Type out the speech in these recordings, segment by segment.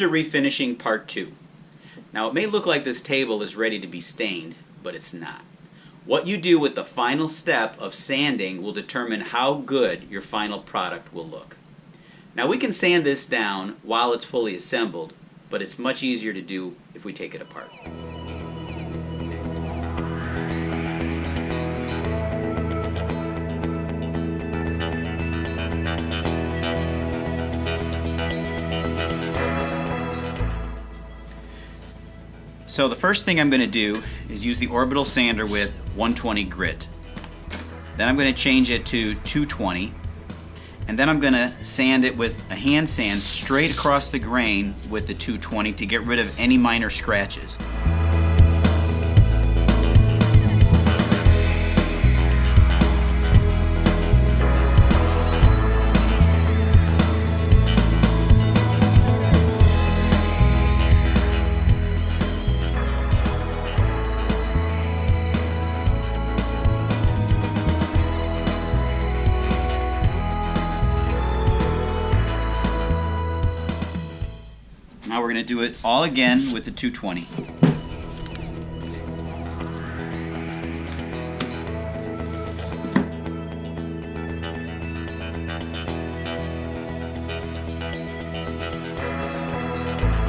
to Refinishing Part 2. Now it may look like this table is ready to be stained, but it's not. What you do with the final step of sanding will determine how good your final product will look. Now we can sand this down while it's fully assembled, but it's much easier to do if we take it apart. So the first thing I'm going to do is use the orbital sander with 120 grit. Then I'm going to change it to 220, and then I'm going to sand it with a hand sand straight across the grain with the 220 to get rid of any minor scratches. Now we're going to do it all again with the 220.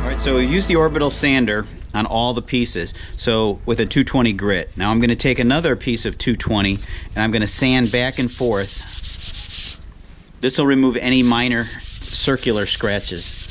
Alright, so we use the orbital sander on all the pieces, so with a 220 grit. Now I'm going to take another piece of 220 and I'm going to sand back and forth. This will remove any minor circular scratches.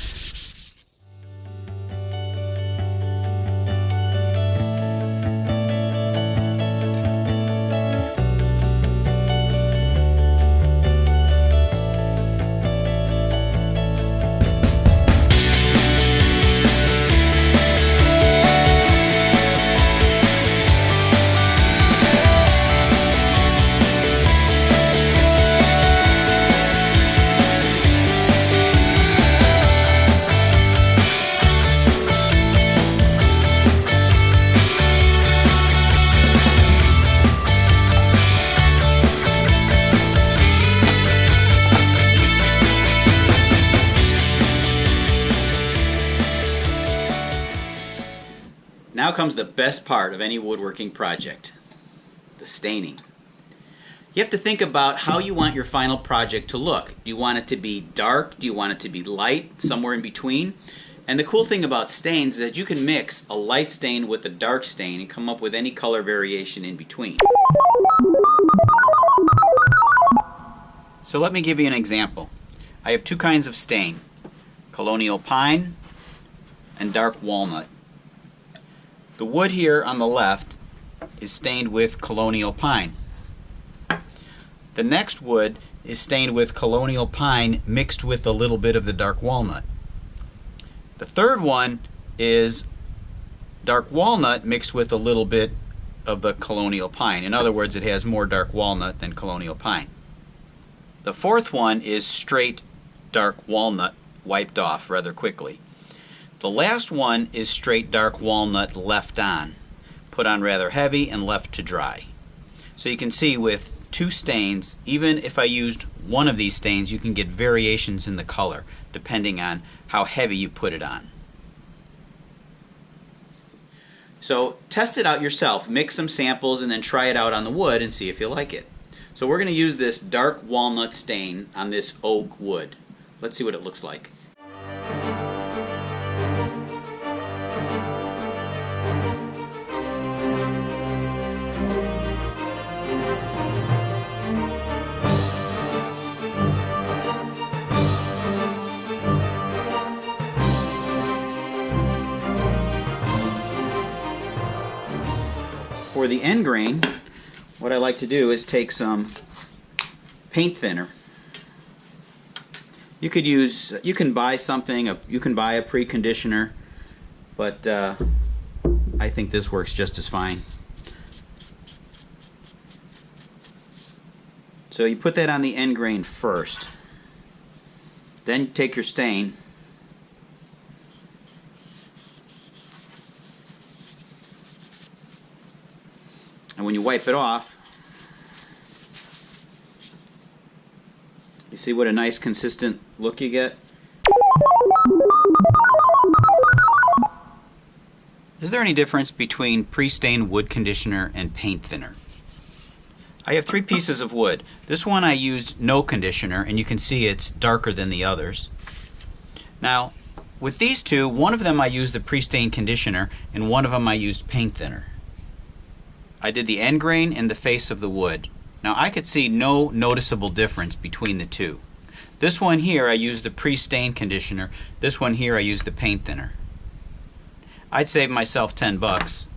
Now comes the best part of any woodworking project, the staining. You have to think about how you want your final project to look. Do you want it to be dark? Do you want it to be light? Somewhere in between? And the cool thing about stains is that you can mix a light stain with a dark stain and come up with any color variation in between. So let me give you an example. I have two kinds of stain, colonial pine and dark walnut. The wood here on the left is stained with colonial pine. The next wood is stained with colonial pine mixed with a little bit of the dark walnut. The third one is dark walnut mixed with a little bit of the colonial pine. In other words, it has more dark walnut than colonial pine. The fourth one is straight dark walnut wiped off rather quickly. The last one is straight dark walnut left on, put on rather heavy and left to dry. So you can see with two stains, even if I used one of these stains, you can get variations in the color depending on how heavy you put it on. So test it out yourself, mix some samples and then try it out on the wood and see if you like it. So we're going to use this dark walnut stain on this oak wood. Let's see what it looks like. For the end grain, what I like to do is take some paint thinner. You can buy something, you can buy a preconditioner, but I think this works just as fine. So you put that on the end grain first. Then take your stain and when you wipe it off, you see what a nice consistent look you get? Is there any difference between pre-stained wood conditioner and paint thinner? I have 3 pieces of wood. This one I used no conditioner, and you can see it's darker than the others. Now, with these 2, one of them I used the pre-stained conditioner, and one of them I used paint thinner. I did the end grain and the face of the wood. Now I could see no noticeable difference between the 2. This one here I used the pre-stained conditioner. This one here I used the paint thinner. I'd save myself $10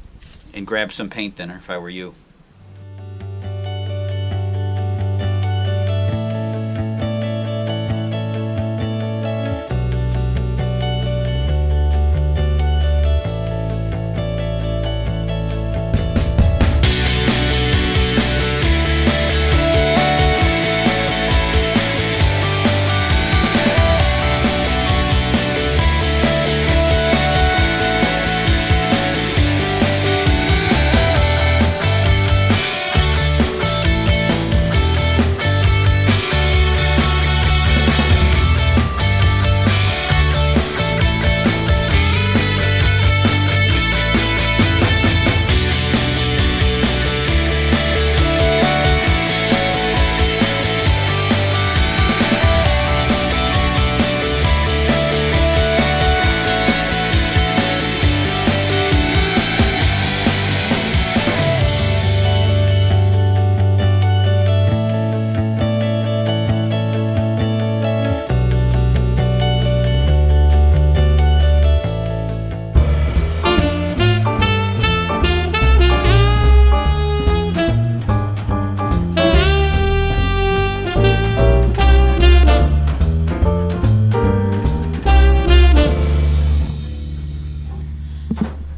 and grab some paint thinner if I were you.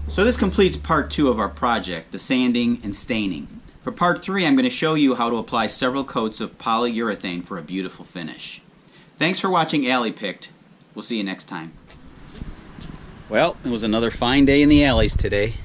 So this completes part 2 of our project, the sanding and staining. For part 3, I'm going to show you how to apply several coats of polyurethane for a beautiful finish. Thanks for watching Alley Picked. We'll see you next time. Well, it was another fine day in the alleys today.